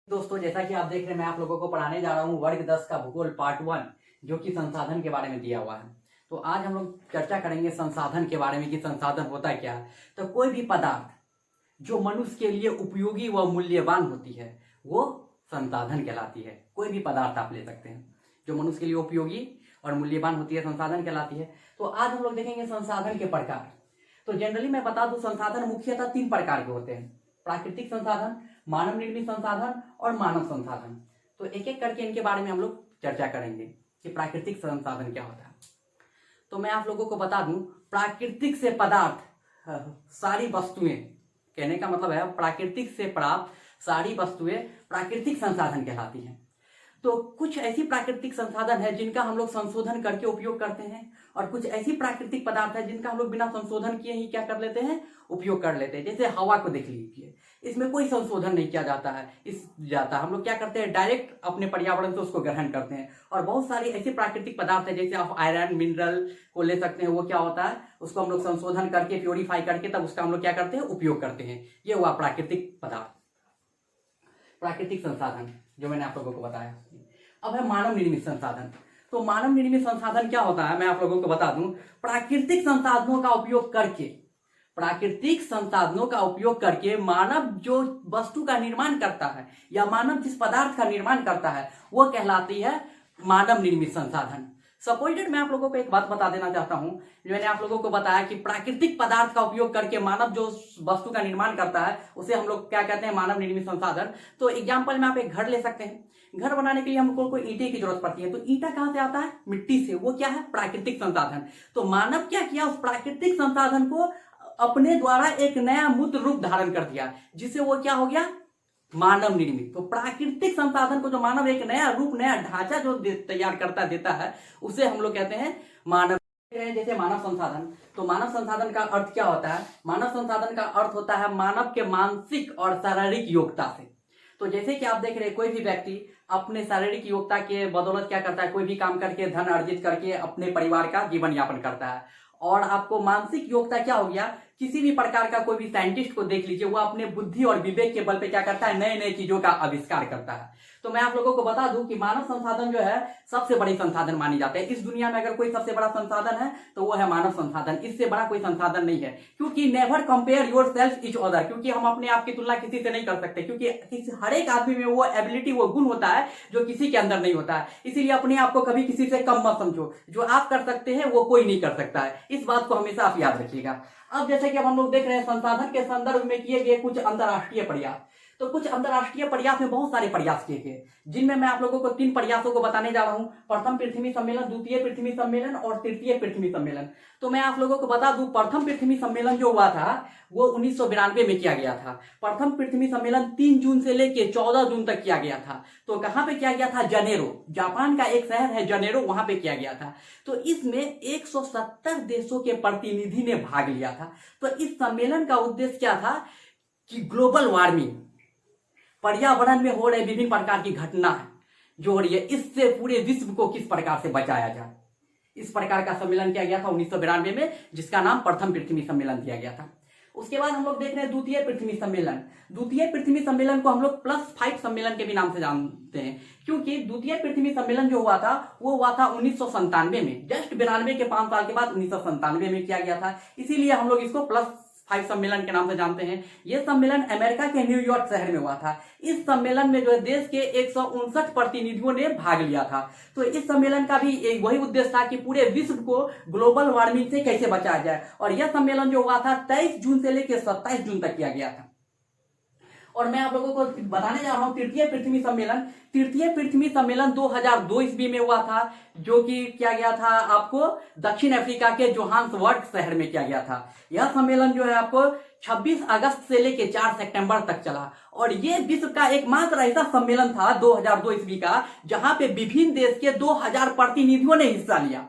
दोस्तों, जैसा कि आप देख रहे हैं, मैं आप लोगों को पढ़ाने जा रहा हूँ वर्ग 10 का भूगोल पार्ट 1, जो कि संसाधन के बारे में दिया हुआ है। तो आज हम लोग चर्चा करेंगे संसाधन के बारे में कि संसाधन होता क्या है। तो कोई भी पदार्थ जो मनुष्य के लिए उपयोगी व मूल्यवान होती है वो संसाधन कहलाती है। कोई भी पदार्थ आप ले सकते हैं जो मनुष्य के लिए उपयोगी और मूल्यवान होती है, संसाधन कहलाती है। तो आज हम लोग देखेंगे संसाधन के प्रकार। तो जनरली मैं बता दूं, संसाधन मुख्यतः 3 प्रकार के होते हैं: प्राकृतिक संसाधन, मानव निर्मित संसाधन और मानव संसाधन। तो एक एक करके इनके बारे में हम लोग चर्चा करेंगे कि प्राकृतिक संसाधन क्या होता है। तो मैं आप लोगों को बता दूं, प्राकृतिक से पदार्थ सारी वस्तुएं, कहने का मतलब है प्राकृतिक से प्राप्त सारी वस्तुएं प्राकृतिक संसाधन कहलाती हैं। तो कुछ ऐसी प्राकृतिक संसाधन है जिनका हम लोग संशोधन करके उपयोग करते हैं, और कुछ ऐसी प्राकृतिक पदार्थ है जिनका हम लोग बिना संशोधन किए ही क्या कर लेते हैं, उपयोग कर लेते हैं। जैसे हवा को देख लीजिए, इसमें कोई संशोधन नहीं किया जाता है। हम लोग क्या करते हैं, डायरेक्ट अपने पर्यावरण से उसको ग्रहण करते हैं। और बहुत सारी ऐसी प्राकृतिक पदार्थ है, जैसे आप आयरन मिनरल को ले सकते हैं। वो क्या होता है, उसको हम लोग संशोधन करके प्योरीफाई करके तब उसका हम लोग क्या करते हैं, उपयोग करते हैं। ये हुआ प्राकृतिक पदार्थ, प्राकृतिक संसाधन जो मैंने आप लोगों को बताया। अब है मानव निर्मित संसाधन। तो मानव निर्मित संसाधन क्या होता है, मैं आप लोगों को बता दूं, प्राकृतिक संसाधनों का उपयोग करके मानव जो वस्तु का निर्माण करता है या मानव जिस पदार्थ का निर्माण करता है वो कहलाती है मानव निर्मित संसाधन। सपोर्टेड मैं आप लोगों को एक बात बता देना चाहता हूं, जो मैंने आप लोगों को बताया कि प्राकृतिक पदार्थ का उपयोग करके मानव जो वस्तु का निर्माण करता है उसे हम लोग क्या कहते हैं, मानव निर्मित संसाधन। तो एग्जांपल में आप एक घर ले सकते हैं। घर बनाने के लिए हमको कोई ईंटे की जरूरत पड़ती है, तो ईंटा कहां से आता है, मिट्टी से। वो क्या है, प्राकृतिक संसाधन। तो मानव क्या किया, उस प्राकृतिक संसाधन को अपने द्वारा एक नया मूर्त रूप धारण कर दिया, जिससे वो क्या हो गया, मानव निर्मित। तो प्राकृतिक संसाधन को जो मानव एक नया रूप, नया ढांचा जो तैयार करता देता है, उसे हम लोग कहते हैं मानव। जैसे मानव संसाधन, तो मानव संसाधन का अर्थ क्या होता है, मानव संसाधन का अर्थ होता है मानव के मानसिक और शारीरिक योग्यता से। तो जैसे कि आप देख रहे हैं, कोई भी व्यक्ति अपने शारीरिक योग्यता के बदौलत क्या करता है, कोई भी काम करके धन अर्जित करके अपने परिवार का जीवन यापन करता है। और आपको मानसिक योग्यता क्या हो गया, किसी भी प्रकार का कोई भी साइंटिस्ट को देख लीजिए, वो अपने बुद्धि और विवेक के बल पे क्या करता है, नए नए चीजों का आविष्कार करता है। तो मैं आप लोगों को बता दूं कि मानव संसाधन जो है सबसे बड़ी संसाधन मानी जाते हैं। इस दुनिया में अगर कोई सबसे बड़ा संसाधन है तो वो है मानव संसाधन। इससे बड़ा कोई संसाधन नहीं है, क्योंकि never compare your self each other, क्योंकि हम अपने आप की तुलना किसी से नहीं कर सकते, क्योंकि हर एक आदमी में वो एबिलिटी, वो गुण होता है जो किसी के अंदर नहीं होता है। इसीलिए अपने आप को कभी किसी से कम मत समझो। जो आप कर सकते हैं वो कोई नहीं कर सकता है। इस बात को हमेशा आप याद रखिएगा। अब जैसे कि अब हम लोग देख रहे हैं संसाधन के संदर्भ में किए गए कुछ अंतर्राष्ट्रीय प्रयास। तो कुछ अंतर्राष्ट्रीय प्रयास में बहुत सारे प्रयास किए गए, जिनमें मैं आप लोगों को 3 प्रयासों को बताने जा रहा हूं: प्रथम पृथ्वी सम्मेलन, द्वितीय पृथ्वी सम्मेलन और तृतीय पृथ्वी सम्मेलन। तो मैं आप लोगों को बता दूं, प्रथम पृथ्वी सम्मेलन जो हुआ था वो 1992 में किया गया था। प्रथम पृथ्वी सम्मेलन 3 जून से लेकर 14 जून तक किया गया था। तो कहां पे किया गया था, जनेरो, जापान का एक शहर है जनेरो, वहां पे किया गया था। तो इसमें 170 देशों के प्रतिनिधि ने भाग लिया था। तो इस सम्मेलन का उद्देश्य क्या था कि ग्लोबल वार्मिंग, पर्यावरण में हो रहे विभिन्न प्रकार की घटना जो हो रही है, इससे पूरे विश्व को किस प्रकार से बचाया जाए, इस प्रकार का सम्मेलन किया गया था 1992 में, जिसका नाम प्रथम पृथ्वी सम्मेलन दिया गया था। उसके बाद हम लोग देख रहे हैं द्वितीय पृथ्वी सम्मेलन। द्वितीय पृथ्वी सम्मेलन को हम लोग +5 सम्मेलन के भी नाम से जानते हैं, क्योंकि द्वितीय पृथ्वी सम्मेलन जो हुआ था वो हुआ था 1997 में, जस्ट 92 के 5 साल के बाद 1997 में किया गया था। इसीलिए हम लोग इसको +5 सम्मेलन के नाम से जानते हैं। यह सम्मेलन अमेरिका के न्यूयॉर्क शहर में हुआ था। इस सम्मेलन में जो है देश के 159 प्रतिनिधियों ने भाग लिया था। तो इस सम्मेलन का भी वही उद्देश्य था कि पूरे विश्व को ग्लोबल वार्मिंग से कैसे बचाया जाए। और यह सम्मेलन जो हुआ था 23 जून से लेकर 27 जून तक किया गया था। और मैं आप लोगों को बताने जा रहा हूं तृतीय पृथ्वी सम्मेलन। तृतीय पृथ्वी सम्मेलन 2002 ईस्वी में हुआ था, जो कि किया गया था आपको दक्षिण अफ्रीका के जोहान्सबर्ग शहर में किया गया था। यह सम्मेलन जो है आपको 26 अगस्त से लेकर 4 सितंबर तक चला। और ये विश्व का एकमात्र ऐसा सम्मेलन था 2002 ईस्वी का, जहां पे विभिन्न देश के 2000 प्रतिनिधियों ने हिस्सा लिया।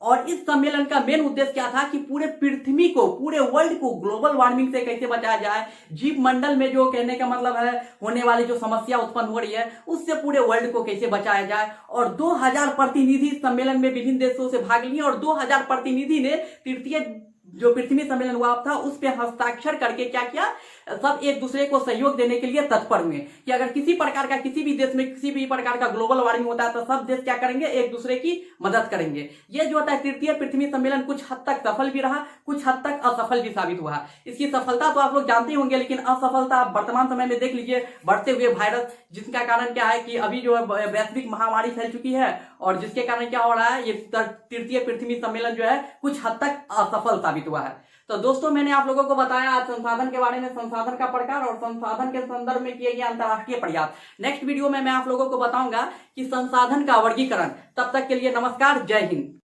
और इस सम्मेलन का मेन उद्देश्य क्या था कि पूरे पृथ्वी को, पूरे वर्ल्ड को ग्लोबल वार्मिंग से कैसे बचाया जाए, जीव मंडल में जो, कहने का मतलब है, होने वाली जो समस्या उत्पन्न हो रही है उससे पूरे वर्ल्ड को कैसे बचाया जाए। और 2000 प्रतिनिधि इस सम्मेलन में विभिन्न देशों से भाग लिए, और 2000 प्रतिनिधि ने तृतीय जो पृथ्वी सम्मेलन हुआ था उस पर हस्ताक्षर करके क्या किया, सब एक दूसरे को सहयोग देने के लिए तत्पर हुए कि अगर किसी प्रकार का किसी भी देश में किसी भी प्रकार का ग्लोबल वार्मिंग होता है तो सब देश क्या करेंगे, एक दूसरे की मदद करेंगे। ये जो होता है तृतीय पृथ्वी सम्मेलन कुछ हद तक सफल भी रहा, कुछ हद तक असफल भी साबित हुआ। इसकी सफलता तो आप लोग जानते ही होंगे, लेकिन असफलता आप वर्तमान समय में देख लीजिए, बढ़ते हुए वायरस, जिसका कारण क्या है कि अभी जो है वैश्विक महामारी फैल चुकी है और जिसके कारण क्या हो रहा है, ये तृतीय पृथ्वी सम्मेलन जो है कुछ हद तक असफल साबित हुआ है। तो दोस्तों मैंने आप लोगों को बताया आज संसाधन के बारे में, संसाधन का प्रकार और संसाधन के संदर्भ में किए गए अंतरराष्ट्रीय प्रयास। नेक्स्ट वीडियो में मैं आप लोगों को बताऊंगा कि संसाधन का वर्गीकरण। तब तक के लिए नमस्कार, जय हिंद।